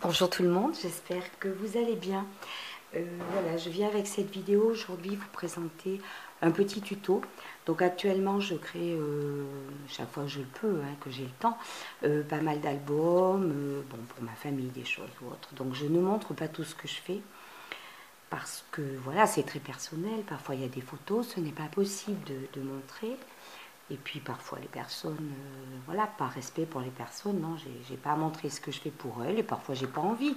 Bonjour tout le monde, j'espère que vous allez bien. Voilà, je viens avec cette vidéo aujourd'hui vous présenter un petit tuto. Donc actuellement je crée, chaque fois que je le peux, hein, que j'ai le temps, pas mal d'albums, bon, pour ma famille, des choses ou autres. Donc je ne montre pas tout ce que je fais parce que voilà, c'est très personnel. Parfois il y a des photos, ce n'est pas possible de montrer. Et puis parfois les personnes, voilà, par respect pour les personnes, non, j'ai pas à montrer ce que je fais pour elles et parfois j'ai pas envie.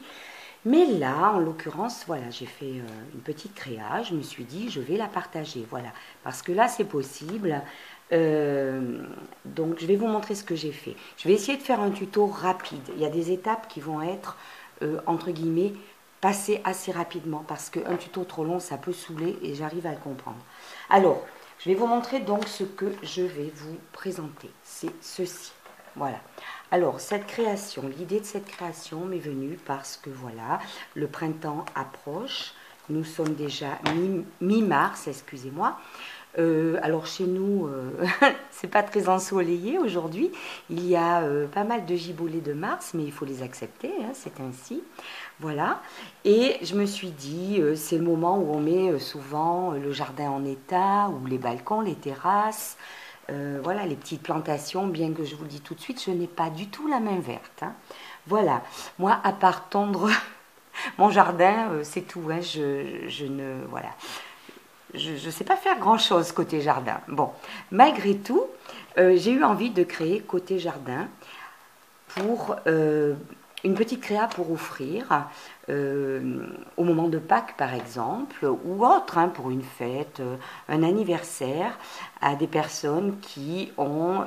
Mais là, en l'occurrence, voilà, j'ai fait une petite créa, je me suis dit je vais la partager, voilà, parce que là c'est possible. Donc je vais vous montrer ce que j'ai fait. Je vais essayer de faire un tuto rapide. Il y a des étapes qui vont être, entre guillemets, passées assez rapidement, parce qu'un tuto trop long, ça peut saouler et j'arrive à le comprendre. Alors, je vais vous montrer donc ce que je vais vous présenter. C'est ceci. Voilà. Alors, cette création, l'idée de cette création m'est venue parce que voilà, le printemps approche. Nous sommes déjà mi-mars, excusez-moi. Alors chez nous, c'est pas très ensoleillé aujourd'hui. Il y a pas mal de giboulées de mars, mais il faut les accepter, hein, c'est ainsi. Voilà. Et je me suis dit, c'est le moment où on met souvent le jardin en état, ou les balcons, les terrasses. Voilà, les petites plantations, bien que je vous le dis tout de suite, je n'ai pas du tout la main verte, hein. Voilà. Moi, à part tondre mon jardin, c'est tout, hein. Je ne... Voilà. Je ne sais pas faire grand-chose côté jardin. Bon, malgré tout, j'ai eu envie de créer côté jardin pour une petite créa pour offrir au moment de Pâques par exemple, ou autre, hein, pour une fête, un anniversaire, à des personnes qui ont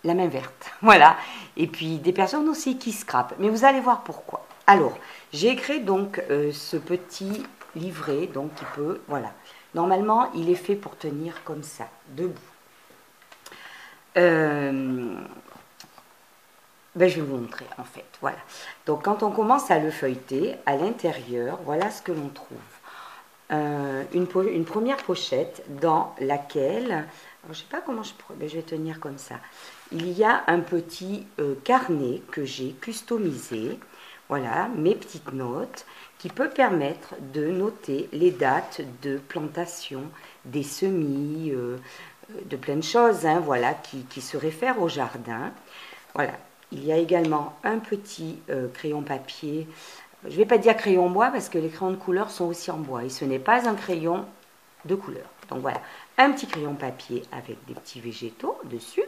la main verte. Voilà. Et puis des personnes aussi qui scrapent. Mais vous allez voir pourquoi. Alors, j'ai créé donc ce petit livret, donc qui peut, voilà. Normalement, il est fait pour tenir comme ça, debout. Ben, je vais vous montrer en fait, voilà. Donc quand on commence à le feuilleter, à l'intérieur, voilà ce que l'on trouve. Une première pochette dans laquelle, alors, je ne sais pas comment ben, je vais tenir comme ça. Il y a un petit carnet que j'ai customisé, voilà, mes petites notes, qui peut permettre de noter les dates de plantation, des semis, de plein de choses, hein, voilà, qui se réfèrent au jardin. Voilà. Il y a également un petit crayon papier. Je ne vais pas dire crayon bois parce que les crayons de couleur sont aussi en bois et ce n'est pas un crayon de couleur. Donc voilà, un petit crayon papier avec des petits végétaux dessus.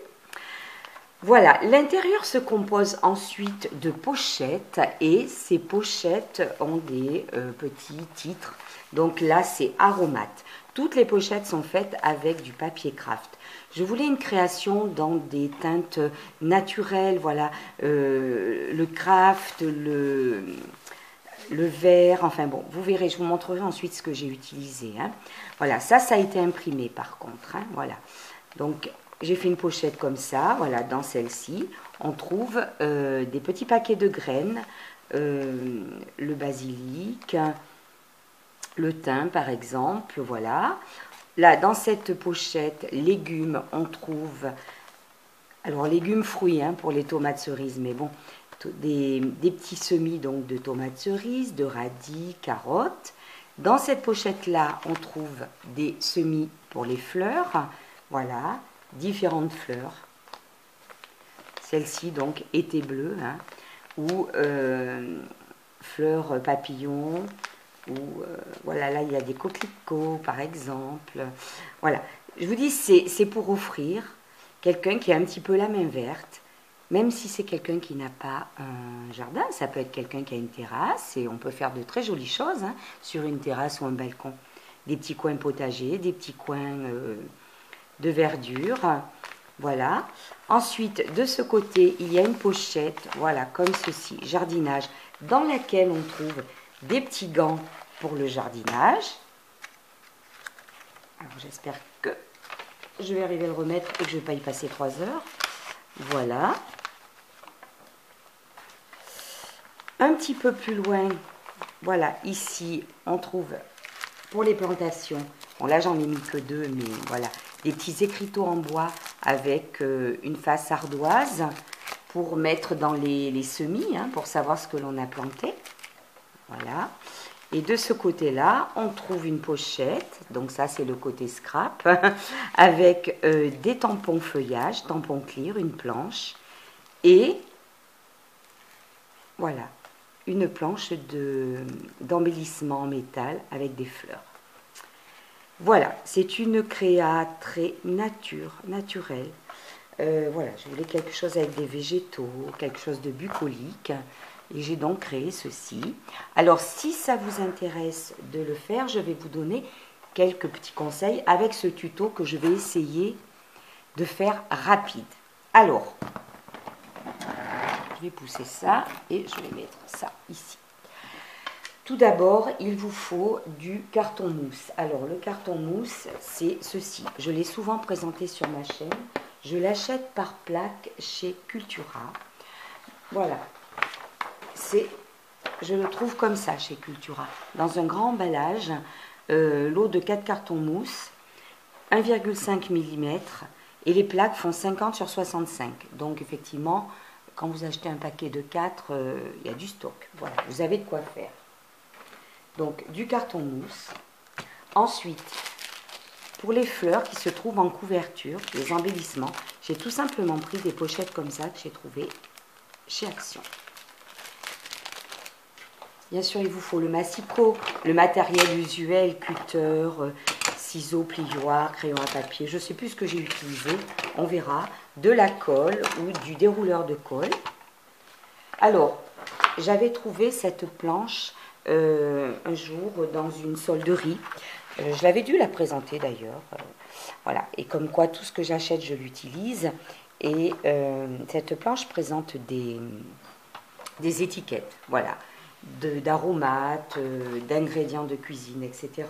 Voilà, l'intérieur se compose ensuite de pochettes et ces pochettes ont des petits titres. Donc là, c'est aromates. Toutes les pochettes sont faites avec du papier craft. Je voulais une création dans des teintes naturelles, voilà, le craft, le vert, enfin bon, vous verrez, je vous montrerai ensuite ce que j'ai utilisé, hein. Voilà, ça a été imprimé par contre, hein, voilà. Donc, j'ai fait une pochette comme ça, voilà, dans celle-ci, on trouve des petits paquets de graines, le basilic, le thym par exemple, voilà. Là, dans cette pochette, légumes, on trouve, alors légumes fruits, hein, pour les tomates cerises, mais bon, des petits semis donc de tomates cerises, de radis, carottes. Dans cette pochette-là, on trouve des semis pour les fleurs, voilà, différentes fleurs. Celle-ci, donc, été bleu, hein, ou fleurs papillons, ou voilà, là, il y a des coquelicots, par exemple. Voilà, je vous dis, c'est pour offrir quelqu'un qui a un petit peu la main verte, même si c'est quelqu'un qui n'a pas un jardin, ça peut être quelqu'un qui a une terrasse, et on peut faire de très jolies choses, hein, sur une terrasse ou un balcon. Des petits coins potagers, des petits coins de verdure, voilà. Ensuite, de ce côté, il y a une pochette, voilà, comme ceci, jardinage, dans laquelle on trouve des petits gants pour le jardinage. Alors, j'espère que je vais arriver à le remettre et que je ne vais pas y passer 3 heures. Voilà. Un petit peu plus loin, voilà, ici, on trouve pour les plantations, bon là j'en ai mis que 2, mais voilà, des petits écriteaux en bois avec une face ardoise pour mettre dans les semis, hein, pour savoir ce que l'on a planté. Voilà. Et de ce côté-là, on trouve une pochette, donc ça c'est le côté scrap, avec des tampons feuillage, tampons clear, une planche, et voilà, une planche d'embellissement en métal avec des fleurs. Voilà, c'est une créa très naturelle. Voilà, je voulais quelque chose avec des végétaux, quelque chose de bucolique. Et j'ai donc créé ceci. Alors, si ça vous intéresse de le faire, je vais vous donner quelques petits conseils avec ce tuto que je vais essayer de faire rapide. Alors, je vais pousser ça et je vais mettre ça ici. Tout d'abord, il vous faut du carton mousse. Alors, le carton mousse, c'est ceci. Je l'ai souvent présenté sur ma chaîne. Je l'achète par plaque chez Cultura. Voilà. Je le trouve comme ça chez Cultura. Dans un grand emballage, lot de 4 cartons mousse, 1,5 mm. Et les plaques font 50 sur 65. Donc, effectivement, quand vous achetez un paquet de 4, il y a du stock. Voilà, vous avez de quoi faire. Donc, du carton mousse. Ensuite, pour les fleurs qui se trouvent en couverture, les embellissements, j'ai tout simplement pris des pochettes comme ça que j'ai trouvées chez Action. Bien sûr, il vous faut le massicot, le matériel usuel, cutter, ciseaux, plioir, crayon à papier. Je ne sais plus ce que j'ai utilisé, on verra. De la colle ou du dérouleur de colle. Alors, j'avais trouvé cette planche un jour dans une solderie. Je l'avais dû la présenter d'ailleurs. Voilà. Et comme quoi, tout ce que j'achète, je l'utilise. Et cette planche présente des étiquettes. Voilà. D'aromates, d'ingrédients de cuisine, etc.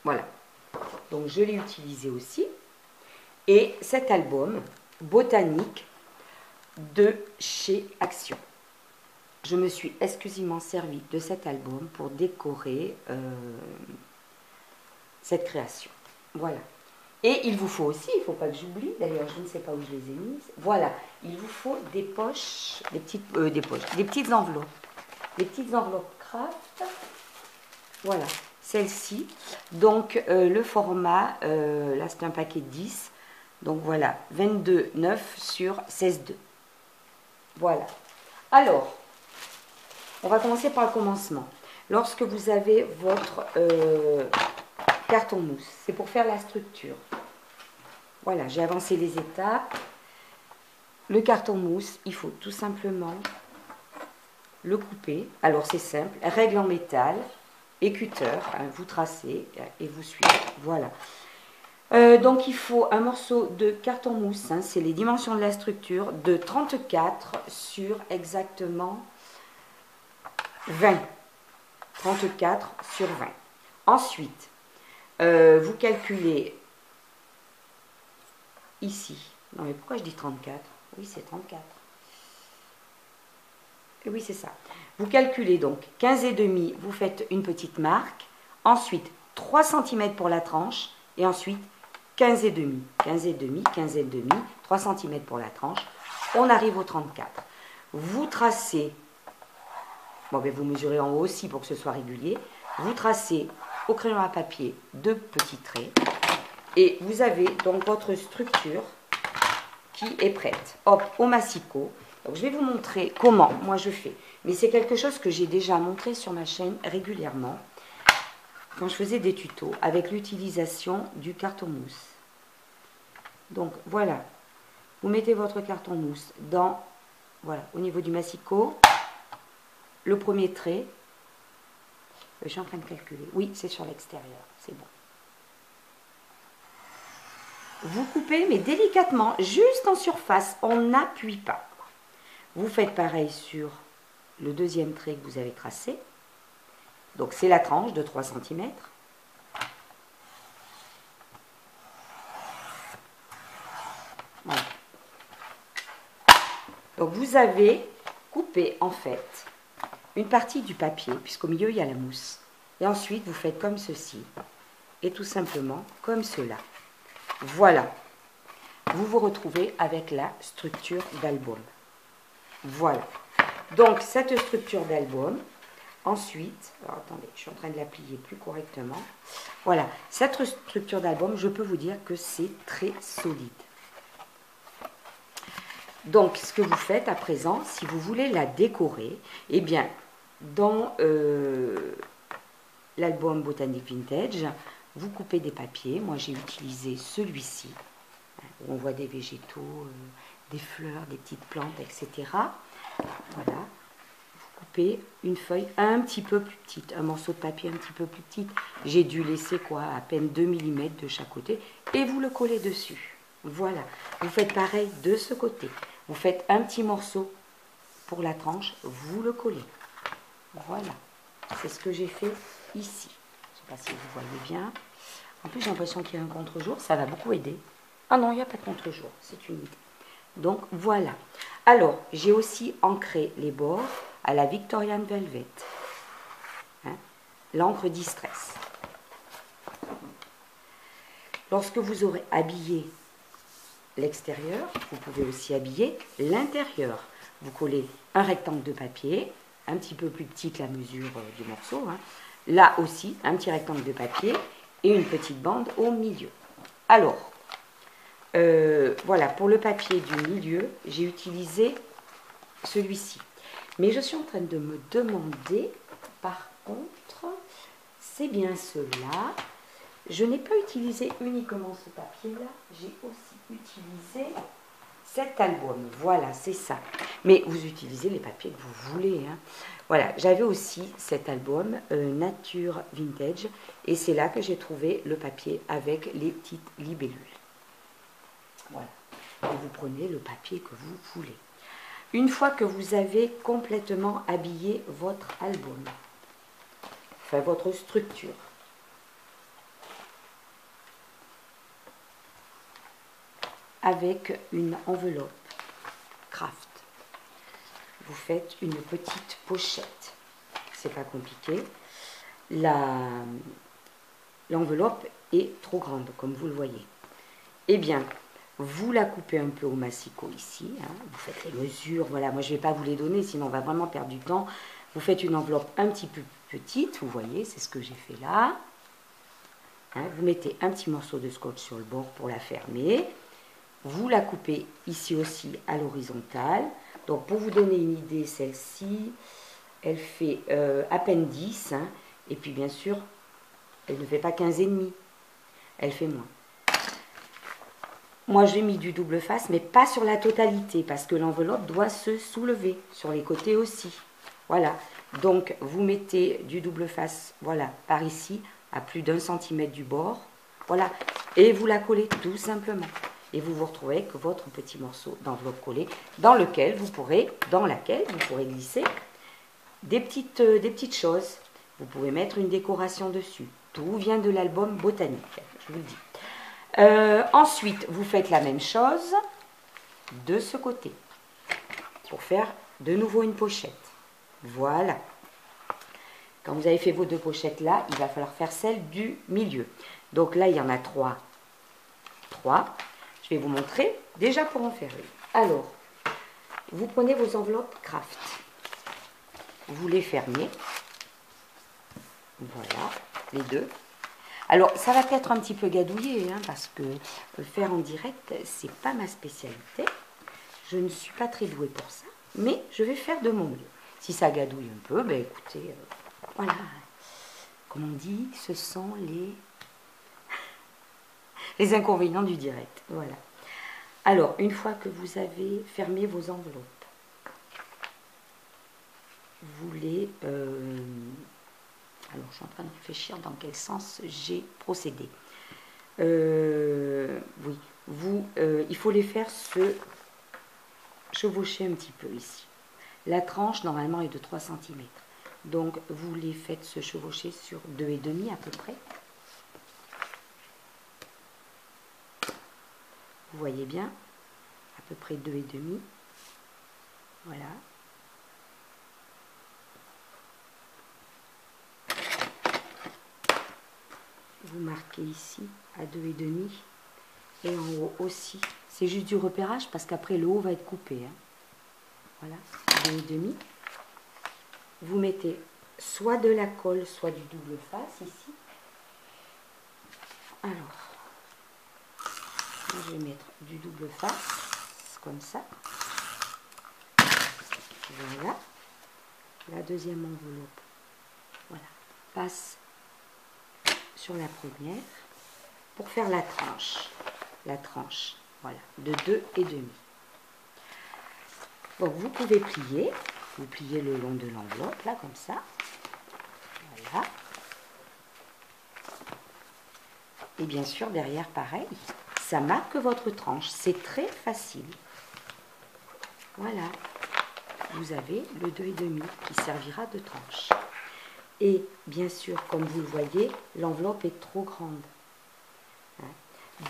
Voilà. Donc, je l'ai utilisé aussi. Et cet album botanique de chez Action. Je me suis exclusivement servi de cet album pour décorer cette création. Voilà. Et il vous faut aussi, il ne faut pas que j'oublie, d'ailleurs je ne sais pas où je les ai mises. Voilà, il vous faut des poches, des petites enveloppes. Des petites enveloppes craft. Voilà, celle-ci. Donc le format, là c'est un paquet de 10. Donc voilà, 22,9 sur 16,2. Voilà. Alors, on va commencer par le commencement. Lorsque vous avez votre carton mousse, c'est pour faire la structure. Voilà, j'ai avancé les étapes. Le carton mousse, il faut tout simplement le couper. Alors c'est simple, règle en métal et cutter. Hein, vous tracez et vous suivez. Voilà. Donc il faut un morceau de carton mousse, hein, c'est les dimensions de la structure, de 34 sur exactement 20. 34 sur 20. Ensuite, vous calculez ici. Non mais pourquoi je dis 34? Oui, c'est 34. Et oui, c'est ça. Vous calculez donc 15,5, vous faites une petite marque. Ensuite, 3 cm pour la tranche. Et ensuite, 15,5, 15,5, 15,5, 3 cm pour la tranche. On arrive au 34. Vous tracez, bon, ben vous mesurez en haut aussi pour que ce soit régulier. Vous tracez au crayon à papier 2 petits traits. Et vous avez donc votre structure qui est prête. Hop, au massicot. Donc, je vais vous montrer comment moi je fais. Mais c'est quelque chose que j'ai déjà montré sur ma chaîne régulièrement. Quand je faisais des tutos avec l'utilisation du carton mousse. Donc voilà, vous mettez votre carton mousse dans, voilà, au niveau du massicot, le premier trait. Je suis en train de calculer. Oui, c'est sur l'extérieur, c'est bon. Vous coupez, mais délicatement, juste en surface, on n'appuie pas. Vous faites pareil sur le deuxième trait que vous avez tracé. Donc c'est la tranche de 3 cm. Voilà. Donc vous avez coupé en fait une partie du papier, puisqu'au milieu il y a la mousse. Et ensuite vous faites comme ceci. Et tout simplement comme cela. Voilà. vous vous retrouvez avec la structure d'album. Voilà. Donc, cette structure d'album, ensuite, alors attendez, je suis en train de la plier plus correctement. Voilà, cette structure d'album, je peux vous dire que c'est très solide. Donc, ce que vous faites à présent, si vous voulez la décorer, eh bien, dans l'album Botanique Vintage, vous coupez des papiers. Moi, j'ai utilisé celui-ci, où on voit des végétaux, des fleurs, des petites plantes, etc. Voilà. Vous coupez une feuille un petit peu plus petite, un morceau de papier un petit peu plus petit. J'ai dû laisser quoi, à peine 2 mm de chaque côté, et vous le collez dessus. Voilà. Vous faites pareil de ce côté. Vous faites un petit morceau pour la tranche, vous le collez. Voilà. C'est ce que j'ai fait ici. Je ne sais pas si vous voyez bien. En plus, j'ai l'impression qu'il y a un contre-jour. Ça va beaucoup aider. Ah non, il n'y a pas de contre-jour. C'est une idée. Donc, voilà. Alors, j'ai aussi ancré les bords à la Victorian Velvet. Hein, l'encre Distress. Lorsque vous aurez habillé l'extérieur, vous pouvez aussi habiller l'intérieur. Vous collez un rectangle de papier, un petit peu plus petit que la mesure du morceau. Hein. Là aussi, un petit rectangle de papier et une petite bande au milieu. Alors, voilà, pour le papier du milieu, j'ai utilisé celui-ci. Mais je suis en train de me demander, par contre, c'est bien cela. Je n'ai pas utilisé uniquement ce papier-là, j'ai aussi utilisé cet album. Voilà, c'est ça. Mais vous utilisez les papiers que vous voulez. Hein. Voilà, j'avais aussi cet album Nature Vintage et c'est là que j'ai trouvé le papier avec les petites libellules. Voilà. Et vous prenez le papier que vous voulez. Une fois que vous avez complètement habillé votre album, enfin votre structure, avec une enveloppe craft, vous faites une petite pochette. C'est pas compliqué. L'enveloppe est trop grande, comme vous le voyez. Eh bien, vous la coupez un peu au massicot ici. Hein. Vous faites les mesures. Voilà, moi je ne vais pas vous les donner, sinon on va vraiment perdre du temps. Vous faites une enveloppe un petit peu petite. Vous voyez, c'est ce que j'ai fait là. Hein, vous mettez un petit morceau de scotch sur le bord pour la fermer. Vous la coupez ici aussi à l'horizontale. Donc pour vous donner une idée, celle-ci, elle fait à peine 10. Hein, et puis bien sûr, elle ne fait pas 15,5. Elle fait moins. Moi, j'ai mis du double face, mais pas sur la totalité, parce que l'enveloppe doit se soulever, sur les côtés aussi. Voilà. Donc, vous mettez du double face, voilà, par ici, à plus d'1 centimètre du bord. Voilà. Et vous la collez tout simplement. Et vous vous retrouvez avec votre petit morceau d'enveloppe collée, dans laquelle vous pourrez glisser des petites choses. Vous pouvez mettre une décoration dessus. Tout vient de l'album Botanique, je vous le dis. Ensuite, vous faites la même chose de ce côté pour faire de nouveau une pochette. Voilà. Quand vous avez fait vos deux pochettes là, il va falloir faire celle du milieu. Donc là, il y en a 3. Je vais vous montrer déjà pour en faire une. Alors, vous prenez vos enveloppes craft. Vous les fermez. Voilà, les deux. Alors, ça va être un petit peu gadouillé, hein, parce que faire en direct, c'est pas ma spécialité. Je ne suis pas très douée pour ça, mais je vais faire de mon mieux. Si ça gadouille un peu, ben écoutez, voilà. Comme on dit, ce sont les inconvénients du direct. Voilà. Alors, une fois que vous avez fermé vos enveloppes, vous les... alors, je suis en train de réfléchir dans quel sens j'ai procédé. Oui, il faut les faire se chevaucher un petit peu ici. La tranche, normalement, est de 3 cm. Donc, vous les faites se chevaucher sur 2,5 à peu près. Vous voyez bien, à peu près 2,5. Voilà. Vous marquez ici à 2,5 Et en haut aussi. C'est juste du repérage parce qu'après le haut va être coupé. Hein. Voilà, 2,5. Vous mettez soit de la colle, soit du double face ici. Alors, je vais mettre du double face, comme ça. Voilà. La deuxième enveloppe, voilà, passe sur la première pour faire la tranche. La tranche, voilà, de 2,5. Donc, vous pouvez plier. Vous pliez le long de l'enveloppe, là, comme ça. Voilà. Et bien sûr, derrière, pareil, ça marque votre tranche. C'est très facile. Voilà. Vous avez le 2,5 qui servira de tranche. Et bien sûr, comme vous le voyez, l'enveloppe est trop grande.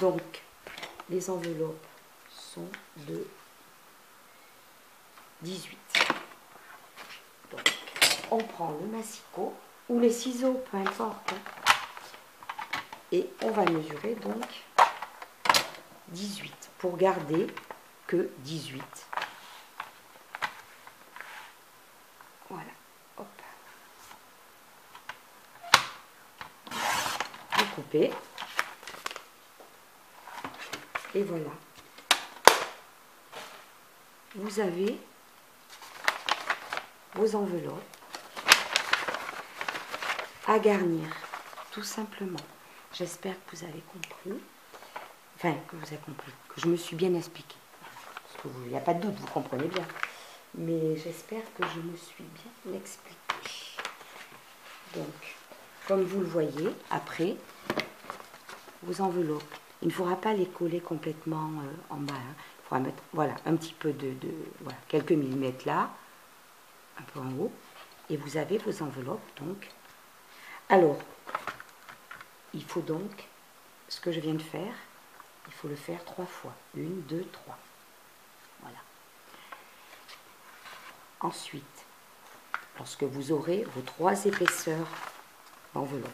Donc, les enveloppes sont de 18. Donc, on prend le massicot ou les ciseaux, peu importe. Et on va mesurer donc 18 pour garder que 18. Voilà. Hop. Vous coupez. Et voilà. Vous avez vos enveloppes à garnir, tout simplement. J'espère que vous avez compris. Enfin, que vous avez compris. Que je me suis bien expliquée. Parce qu'il n'y a pas de doute, vous comprenez bien. Mais j'espère que je me suis bien expliquée. Donc, comme vous le voyez, après, vos enveloppes, il ne faudra pas les coller complètement en bas. Hein. Il faudra mettre, voilà, un petit peu voilà, quelques millimètres là, un peu en haut. Et vous avez vos enveloppes, donc. Alors, il faut donc, ce que je viens de faire, il faut le faire 3 fois. 1, 2, 3. Voilà. Ensuite, lorsque vous aurez vos 3 épaisseurs d'enveloppe,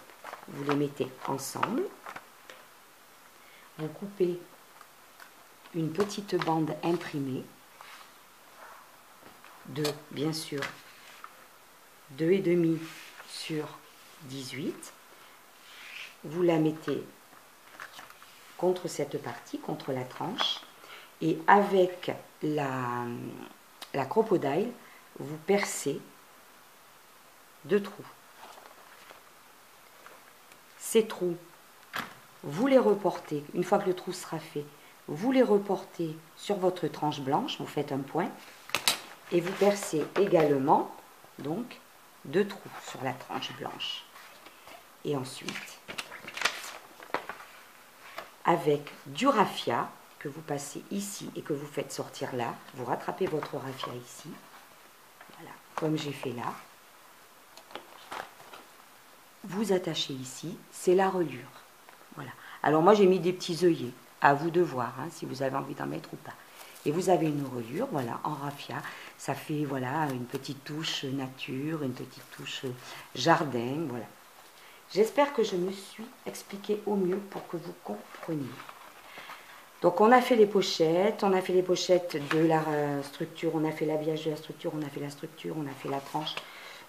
vous les mettez ensemble. Vous coupez une petite bande imprimée de, bien sûr, 2,5 sur 18. Vous la mettez contre cette partie, contre la tranche, et avec la crocodile, vous percez 2 trous. Ces trous, vous les reportez, une fois que le trou sera fait, vous les reportez sur votre tranche blanche, vous faites un point, et vous percez également, donc, 2 trous sur la tranche blanche. Et ensuite, avec du raffia, que vous passez ici et que vous faites sortir là, vous rattrapez votre raffia ici, voilà, comme j'ai fait là. Vous attachez ici, c'est la reliure. Voilà. Alors moi j'ai mis des petits œillets, à vous de voir hein, si vous avez envie d'en mettre ou pas. Et vous avez une reliure, voilà, en raffia. Ça fait voilà une petite touche nature, une petite touche jardin, voilà. J'espère que je me suis expliquée au mieux pour que vous compreniez. Donc on a fait les pochettes, de la structure, on a fait l'habillage de la structure, on a fait la structure, on a fait la tranche.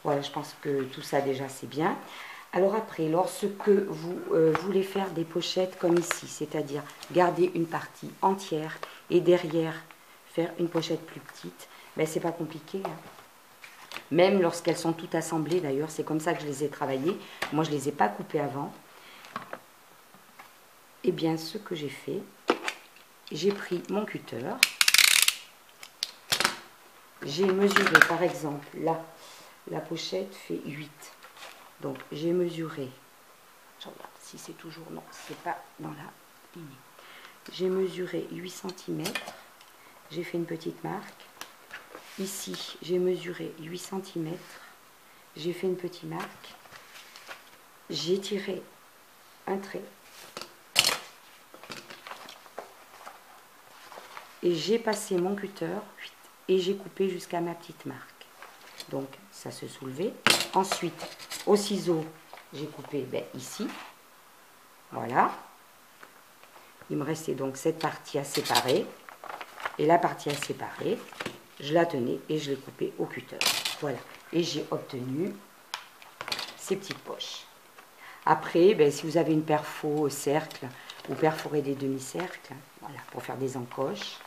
Voilà, je pense que tout ça déjà c'est bien. Alors après, lorsque vous voulez faire des pochettes comme ici, c'est-à-dire garder une partie entière et derrière faire une pochette plus petite, ben c'est pas compliqué. Hein. Même lorsqu'elles sont toutes assemblées, d'ailleurs, c'est comme ça que je les ai travaillées. Moi, je ne les ai pas coupées avant. Eh bien, ce que j'ai fait, j'ai pris mon cutter. J'ai mesuré, par exemple, là, la pochette fait 8. Donc, j'ai mesuré, je regarde si c'est toujours, non, c'est pas dans la ligne. J'ai mesuré 8 cm, j'ai fait une petite marque. Ici, j'ai mesuré 8 cm, j'ai fait une petite marque. J'ai tiré un trait. Et j'ai passé mon cutter et j'ai coupé jusqu'à ma petite marque. Donc, ça se soulevait. Ensuite, au ciseau, j'ai coupé ici. Voilà. Il me restait donc cette partie à séparer. Et la partie à séparer, je la tenais et je l'ai coupée au cutter. Voilà. Et j'ai obtenu ces petites poches. Après, ben, si vous avez une perfo cercle, vous perforez des demi-cercles, voilà, pour faire des encoches.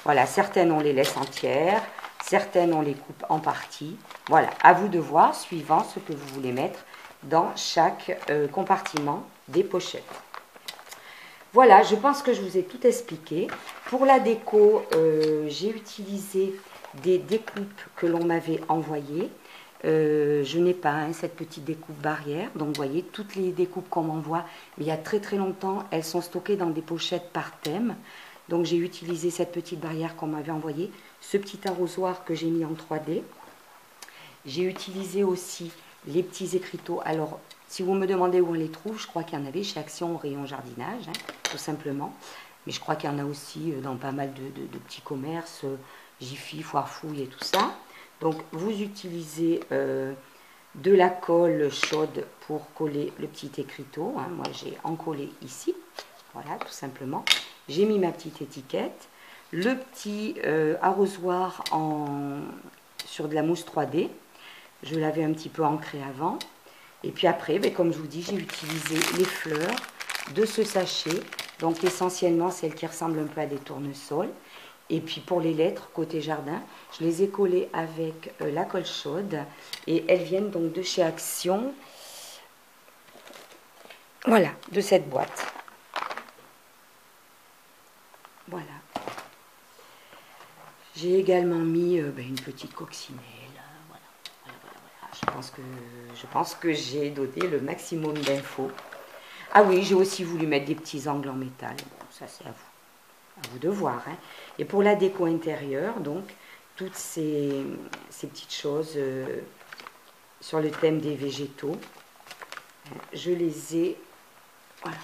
Voilà, certaines on les laisse entières, certaines on les coupe en partie. Voilà, à vous de voir, suivant ce que vous voulez mettre dans chaque compartiment des pochettes. Voilà, je pense que je vous ai tout expliqué. Pour la déco, j'ai utilisé des découpes que l'on m'avait envoyées. Je n'ai pas cette petite découpe barrière. Donc, vous voyez, toutes les découpes qu'on m'envoie, il y a très très longtemps, elles sont stockées dans des pochettes par thème. Donc, j'ai utilisé cette petite barrière qu'on m'avait envoyée. Ce petit arrosoir que j'ai mis en 3D. J'ai utilisé aussi les petits écriteaux. Alors, si vous me demandez où on les trouve, je crois qu'il y en avait chez Action au rayon jardinage, hein, tout simplement. Mais je crois qu'il y en a aussi dans pas mal de petits commerces, Jiffy, Foire Fouille et tout ça. Donc, vous utilisez de la colle chaude pour coller le petit écriteau. Hein. Moi, j'ai encollé ici. Voilà, tout simplement. J'ai mis ma petite étiquette. Le petit arrosoir sur de la mousse 3D. Je l'avais un petit peu ancré avant. Et puis après, ben, comme je vous dis, j'ai utilisé les fleurs de ce sachet. Donc essentiellement celles qui ressemblent un peu à des tournesols. Et puis pour les lettres, côté jardin, je les ai collées avec la colle chaude. Et elles viennent donc de chez Action. Voilà, de cette boîte. Voilà. J'ai également mis une petite coccinelle. Je pense que j'ai donné le maximum d'infos. Ah oui, j'ai aussi voulu mettre des petits angles en métal. Bon, ça c'est à vous de voir. Hein. Et pour la déco intérieure, donc, toutes ces petites choses sur le thème des végétaux, je les ai... Voilà.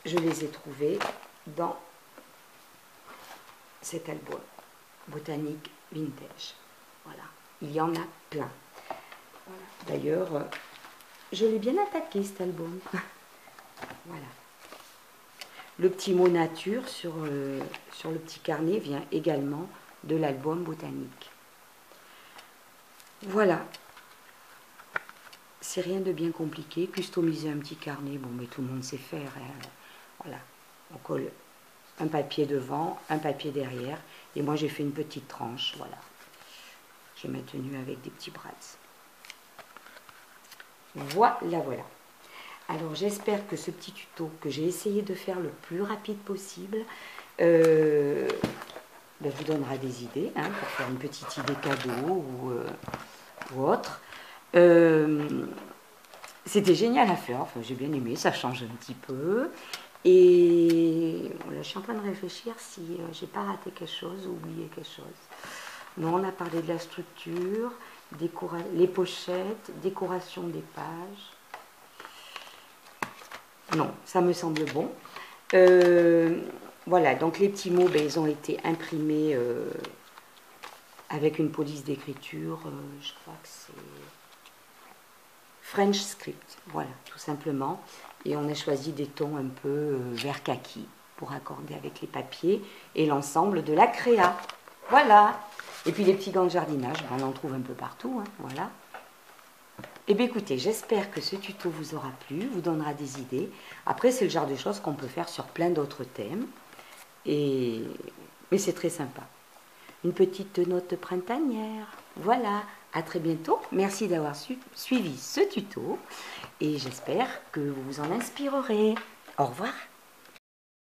Je les ai trouvées dans cet album botanique vintage. Voilà, il y en a plein. Voilà. D'ailleurs, je l'ai bien attaqué cet album. Voilà. Le petit mot nature sur le petit carnet vient également de l'album botanique. Voilà. C'est rien de bien compliqué. Customiser un petit carnet, bon, mais tout le monde sait faire. Hein. Voilà. On colle un papier devant, un papier derrière. Et moi, j'ai fait une petite tranche, voilà. J'ai maintenu avec des petits bras. Voilà, voilà. Alors, j'espère que ce petit tuto que j'ai essayé de faire le plus rapide possible vous donnera des idées hein, pour faire une petite idée cadeau ou autre. C'était génial à faire, enfin, j'ai bien aimé, ça change un petit peu. Et voilà, je suis en train de réfléchir si j'ai pas raté quelque chose ou oublié quelque chose. Non, on a parlé de la structure, les pochettes, décoration des pages. Non, ça me semble bon. Voilà, donc les petits mots, ben, ils ont été imprimés avec une police d'écriture, je crois que c'est French Script, voilà, tout simplement. Et on a choisi des tons un peu vert kaki pour accorder avec les papiers et l'ensemble de la créa. Voilà. Et puis les petits gants de jardinage, ben, on en trouve un peu partout, hein, voilà. Et bien écoutez, j'espère que ce tuto vous aura plu, vous donnera des idées. Après, c'est le genre de choses qu'on peut faire sur plein d'autres thèmes. Mais c'est très sympa. Une petite note printanière. Voilà, à très bientôt. Merci d'avoir suivi ce tuto. Et j'espère que vous vous en inspirerez. Au revoir.